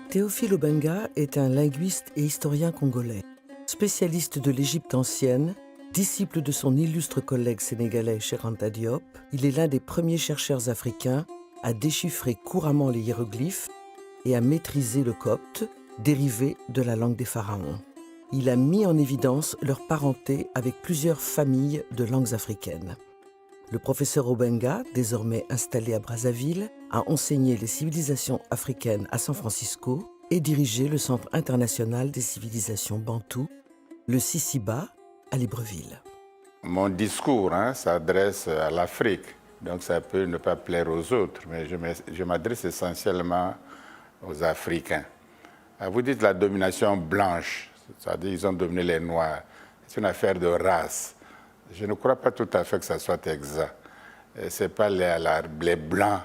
Théophile Obenga est un linguiste et historien congolais. Spécialiste de l'Égypte ancienne, disciple de son illustre collègue sénégalais Cheikh Anta Diop, il est l'un des premiers chercheurs africains à déchiffrer couramment les hiéroglyphes et à maîtriser le copte, dérivé de la langue des pharaons. Il a mis en évidence leur parenté avec plusieurs familles de langues africaines. Le professeur Obenga, désormais installé à Brazzaville, a enseigné les civilisations africaines à San Francisco et dirigé le Centre international des civilisations bantoues, le CICIBA, à Libreville. Mon discours s'adresse à l'Afrique, donc ça peut ne pas plaire aux autres, mais je m'adresse essentiellement aux Africains. Vous dites la domination blanche, c'est-à-dire qu'ils ont dominé les Noirs. C'est une affaire de race. Je ne crois pas tout à fait que ça soit exact. Ce n'est pas les Blancs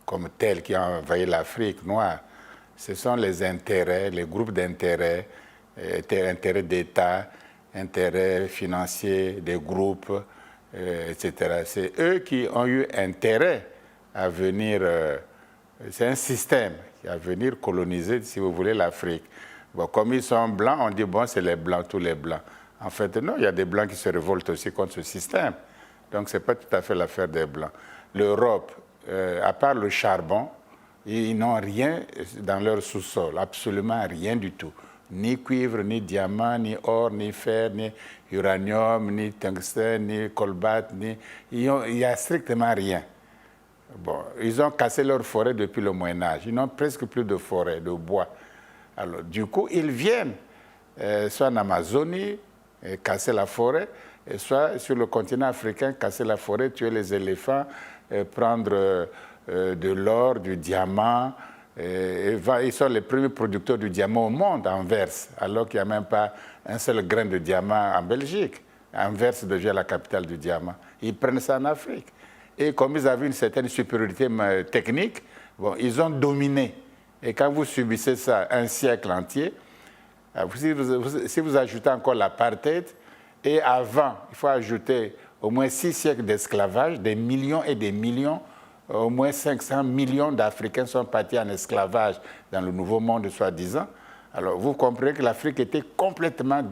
comme tels qui ont envahi l'Afrique noire. Ce sont les intérêts, les groupes d'intérêts, intérêts d'État, intérêts financiers des groupes, etc. C'est eux qui ont eu intérêt à venir... c'est un système qui a venir coloniser, si vous voulez, l'Afrique. Bon, comme ils sont blancs, on dit, bon, c'est les blancs, tous les blancs. En fait, non, il y a des blancs qui se révoltent aussi contre ce système. Donc, ce n'est pas tout à fait l'affaire des blancs. L'Europe, à part le charbon, ils n'ont rien dans leur sous-sol, absolument rien du tout. Ni cuivre, ni diamant, ni or, ni fer, ni uranium, ni tungstène, ni colbate, il n'y a strictement rien. Bon, ils ont cassé leur forêt depuis le Moyen-Âge. Ils n'ont presque plus de forêt, de bois. Alors, du coup, ils viennent, soit en Amazonie, casser la forêt, soit sur le continent africain, casser la forêt, tuer les éléphants, prendre de l'or, du diamant. Ils sont les premiers producteurs du diamant au monde, à Anvers, alors qu'il n'y a même pas un seul grain de diamant en Belgique. Anvers devient la capitale du diamant. Ils prennent ça en Afrique. Et comme ils avaient une certaine supériorité technique, bon, ils ont dominé. Et quand vous subissez ça un siècle entier, si vous ajoutez encore l'apartheid, et avant, il faut ajouter au moins 6 siècles d'esclavage, des millions et des millions, au moins 500 millions d'Africains sont partis en esclavage dans le Nouveau Monde, soi-disant. Alors, vous comprenez que l'Afrique était complètement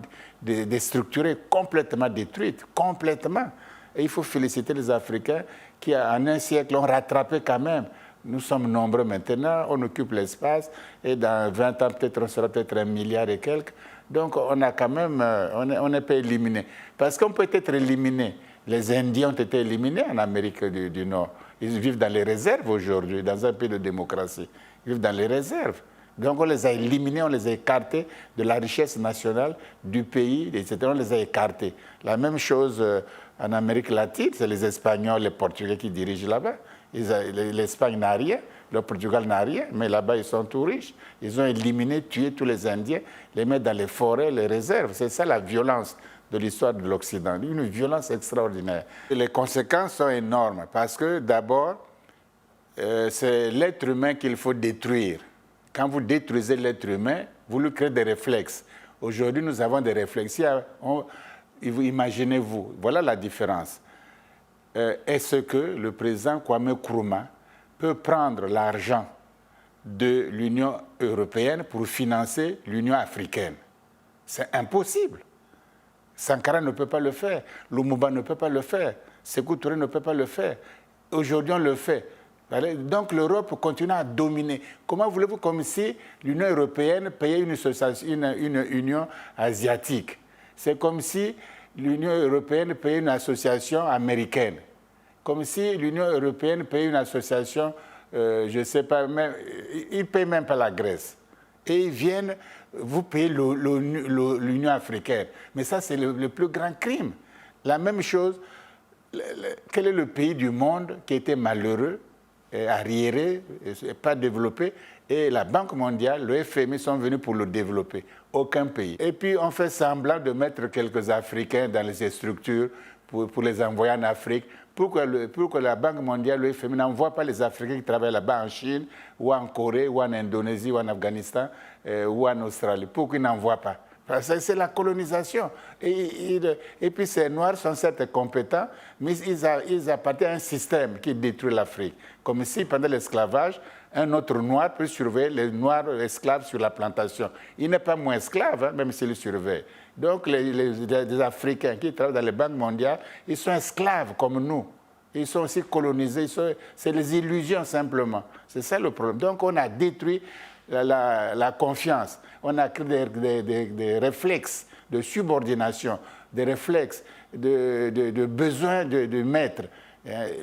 déstructurée, complètement détruite, complètement. Et il faut féliciter les Africains qui, en un siècle, ont rattrapé quand même. Nous sommes nombreux maintenant, on occupe l'espace, et dans 20 ans, peut-être, on sera peut-être 1 milliard et quelques. Donc, on a quand même, on n'est pas éliminé. Parce qu'on peut être éliminé. Les Indiens ont été éliminés en Amérique du Nord. Ils vivent dans les réserves aujourd'hui, dans un pays de démocratie. Ils vivent dans les réserves. Donc, on les a éliminés, on les a écartés de la richesse nationale du pays, etc. On les a écartés. La même chose en Amérique latine, c'est les Espagnols, les Portugais qui dirigent là-bas. L'Espagne n'a rien, le Portugal n'a rien, mais là-bas, ils sont tout riches. Ils ont éliminé, tué tous les Indiens, les mettre dans les forêts, les réserves. C'est ça la violence de l'histoire de l'Occident, une violence extraordinaire. Les conséquences sont énormes parce que d'abord, c'est l'être humain qu'il faut détruire. Quand vous détruisez l'être humain, vous lui créez des réflexes. Aujourd'hui, nous avons des réflexes. Imaginez-vous, voilà la différence. Est-ce que le président Kwame Nkrumah peut prendre l'argent de l'Union européenne pour financer l'Union africaine? C'est impossible. Sankara ne peut pas le faire. Lumumba ne peut pas le faire. Sékou Touré ne peut pas le faire. Aujourd'hui, on le fait. Donc l'Europe continue à dominer. Comment voulez-vous, comme si l'Union européenne payait une union asiatique? C'est comme si l'Union européenne payait une association américaine. Comme si l'Union européenne payait une association, je ne sais pas, ils ne payent même pas la Grèce. Et ils viennent, vous payez l'Union africaine. Mais ça, c'est le plus grand crime. La même chose, quel est le pays du monde qui était malheureux, arriéré, pas développé, et la Banque mondiale, le FMI sont venus pour le développer. Aucun pays. Et puis on fait semblant de mettre quelques Africains dans ces structures pour les envoyer en Afrique. Pour que la Banque mondiale, le FMI, n'envoie pas les Africains qui travaillent là-bas en Chine, ou en Corée, ou en Indonésie, ou en Afghanistan, ou en Australie. Pourquoi ils n'envoient pas? Parce que c'est la colonisation. Et puis ces Noirs sont certes compétents, mais ils appartiennent à un système qui détruit l'Afrique. Comme si pendant l'esclavage, un autre noir peut surveiller les noirs esclaves sur la plantation. Il n'est pas moins esclave, hein, même s'il surveille. Donc les Africains qui travaillent dans les banques mondiales, ils sont esclaves comme nous. Ils sont aussi colonisés. C'est les illusions simplement. C'est ça le problème. Donc on a détruit la confiance. On a créé des réflexes de subordination, des réflexes de besoin de maître.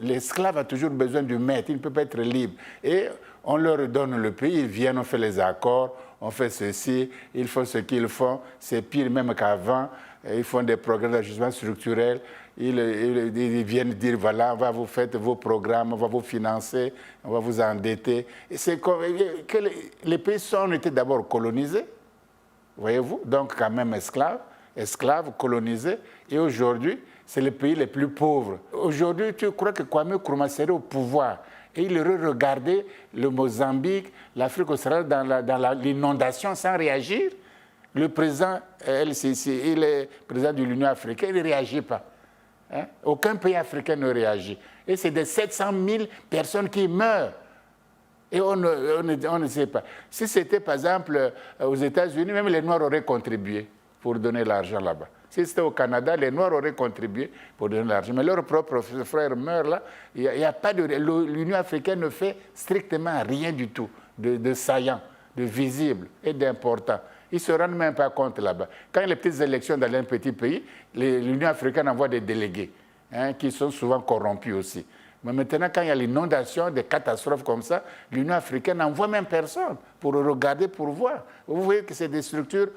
L'esclave a toujours besoin du maître, il ne peut pas être libre. Et on leur donne le pays, ils viennent, on fait les accords, on fait ceci, ils font ce qu'ils font, c'est pire même qu'avant. Ils font des programmes d'ajustement structurel, ils viennent dire voilà, on va vous faire vos programmes, on va vous financer, on va vous endetter. C'est comme que les pays ont été d'abord colonisés, voyez-vous, donc quand même esclaves, colonisés, et aujourd'hui, c'est les pays les plus pauvres. Aujourd'hui, tu crois que Kwame Nkrumah serait au pouvoir et il aurait regardé le Mozambique, l'Afrique australe dans l'inondation sans réagir? Le président LCC, il est président de l'Union africaine, il ne réagit pas. Hein? Aucun pays africain ne réagit. Et c'est des 700 000 personnes qui meurent. Et on ne sait pas. Si c'était, par exemple, aux États-Unis, même les Noirs auraient contribué pour donner l'argent là-bas. Si c'était au Canada, les Noirs auraient contribué pour donner l'argent. Mais leurs propres frères meurent là. Il y a pas de, l'Union africaine ne fait strictement rien du tout de saillant, de visible et d'important. Ils ne se rendent même pas compte là-bas. Quand il y a les petites élections dans un petit pays, l'Union africaine envoie des délégués qui sont souvent corrompus aussi. Mais maintenant, quand il y a l'inondation, des catastrophes comme ça, l'Union africaine n'envoie même personne pour regarder, pour voir. Vous voyez que c'est des structures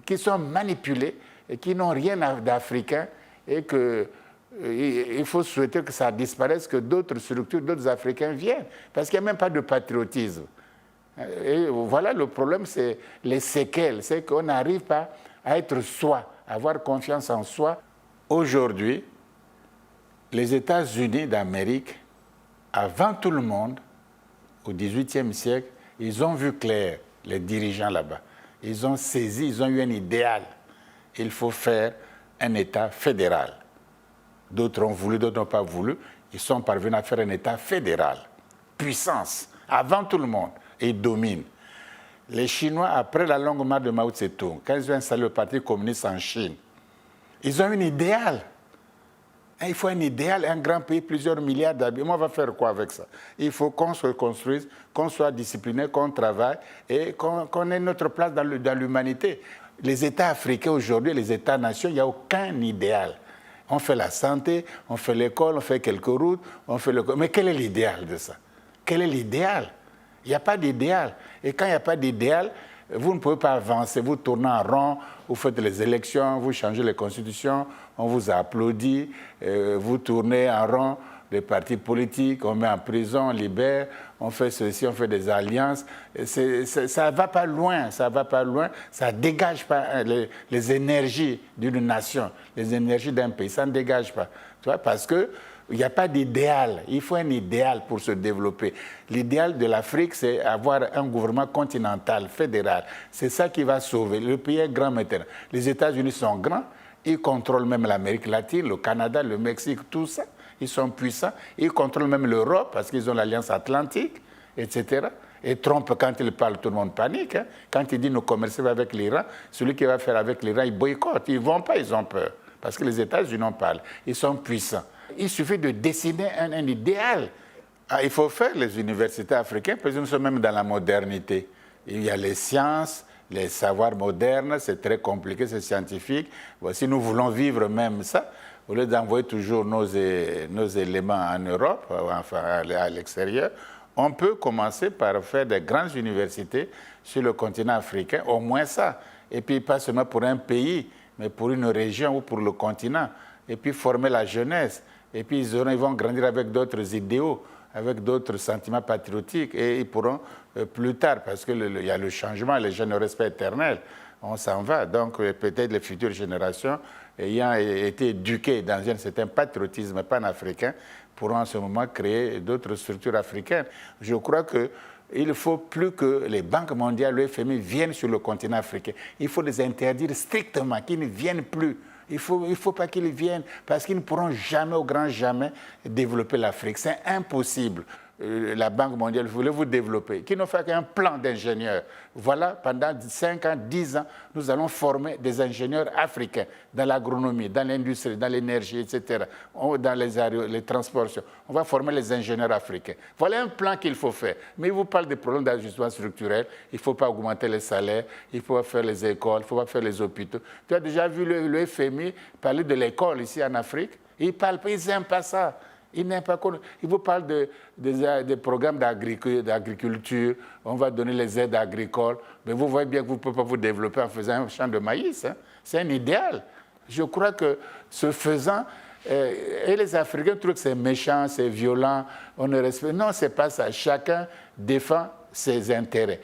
qui sont manipulées et qui n'ont rien d'africain et qu'il faut souhaiter que ça disparaisse, que d'autres structures, d'autres Africains viennent. Parce qu'il n'y a même pas de patriotisme. Et voilà, le problème, c'est les séquelles. C'est qu'on n'arrive pas à être soi, à avoir confiance en soi. Aujourd'hui, les États-Unis d'Amérique, avant tout le monde, au XVIIIe siècle, ils ont vu clair, les dirigeants là-bas. Ils ont saisi, ils ont eu un idéal. Il faut faire un État fédéral. D'autres ont voulu, d'autres n'ont pas voulu. Ils sont parvenus à faire un État fédéral. Puissance, avant tout le monde, et ils dominent. Les Chinois, après la longue marche de Mao Tse-tung, quand ils ont installé le Parti communiste en Chine, ils ont un idéal. Il faut un idéal, un grand pays, plusieurs milliards d'habitants. On va faire quoi avec ça? Il faut qu'on se construise, qu'on soit discipliné, qu'on travaille et qu'on ait notre place dans l'humanité. Les États africains aujourd'hui, les États-nations, il n'y a aucun idéal. On fait la santé, on fait l'école, on fait quelques routes, mais quel est l'idéal de ça? Quel est l'idéal? Il n'y a pas d'idéal. Et quand il n'y a pas d'idéal, vous ne pouvez pas avancer, vous tournez en rond, vous faites les élections, vous changez les constitutions, on vous applaudit, vous tournez en rond les partis politiques, on met en prison, on libère, on fait ceci, on fait des alliances. Ça ne va pas loin, ça ne va pas loin, ça ne dégage pas les énergies d'une nation, les énergies d'un pays, ça ne dégage pas. Tu vois, parce que il n'y a pas d'idéal. Il faut un idéal pour se développer. L'idéal de l'Afrique, c'est avoir un gouvernement continental, fédéral. C'est ça qui va sauver. Le pays est grand maintenant. Les États-Unis sont grands. Ils contrôlent même l'Amérique latine, le Canada, le Mexique, tout ça. Ils sont puissants. Ils contrôlent même l'Europe parce qu'ils ont l'Alliance Atlantique, etc. Et Trump, quand il parle, tout le monde panique. Hein. Quand il dit nous commercer avec l'Iran, celui qui va faire avec l'Iran, il boycotte. Ils ne vont pas, ils ont peur. Parce que les États-Unis en parlent. Ils sont puissants. Il suffit de dessiner un idéal. Il faut faire les universités africaines, parce que nous sommes même dans la modernité. Il y a les sciences, les savoirs modernes, c'est très compliqué, c'est scientifique. Si nous voulons vivre même ça, au lieu d'envoyer toujours nos éléments en Europe, enfin à l'extérieur, on peut commencer par faire des grandes universités sur le continent africain, au moins ça. Et puis pas seulement pour un pays, mais pour une région ou pour le continent. Et puis former la jeunesse. Et puis ils vont grandir avec d'autres idéaux, avec d'autres sentiments patriotiques. Et ils pourront plus tard, parce qu'il y a le changement, les jeunes ne restent pas éternels, on s'en va. Donc peut-être les futures générations, ayant été éduquées dans un certain patriotisme panafricain, pourront en ce moment créer d'autres structures africaines. Je crois qu'il ne faut plus que les banques mondiales, le FMI, viennent sur le continent africain. Il faut les interdire strictement, qu'ils ne viennent plus. Il ne faut pas qu'ils viennent parce qu'ils ne pourront jamais, au grand jamais, développer l'Afrique. C'est impossible. la Banque mondiale voulait vous développer, qui n'ont fait qu'un plan d'ingénieurs. Voilà, pendant 5 ans, 10 ans, nous allons former des ingénieurs africains dans l'agronomie, dans l'industrie, dans l'énergie, etc., dans les transports. On va former les ingénieurs africains. Voilà un plan qu'il faut faire. Mais il vous parle des problèmes d'ajustement structurel. Il ne faut pas augmenter les salaires, il faut faire les écoles, il ne faut pas faire les hôpitaux. Tu as déjà vu le FMI parler de l'école ici en Afrique? Ils n'aiment pas ça. Ils vous parlent des programmes d'agriculture, on va donner les aides agricoles, mais vous voyez bien que vous ne pouvez pas vous développer en faisant un champ de maïs. Hein. C'est un idéal. Je crois que ce faisant, et les Africains trouvent que c'est méchant, c'est violent, on ne respecte. Non, ce n'est pas ça. Chacun défend ses intérêts.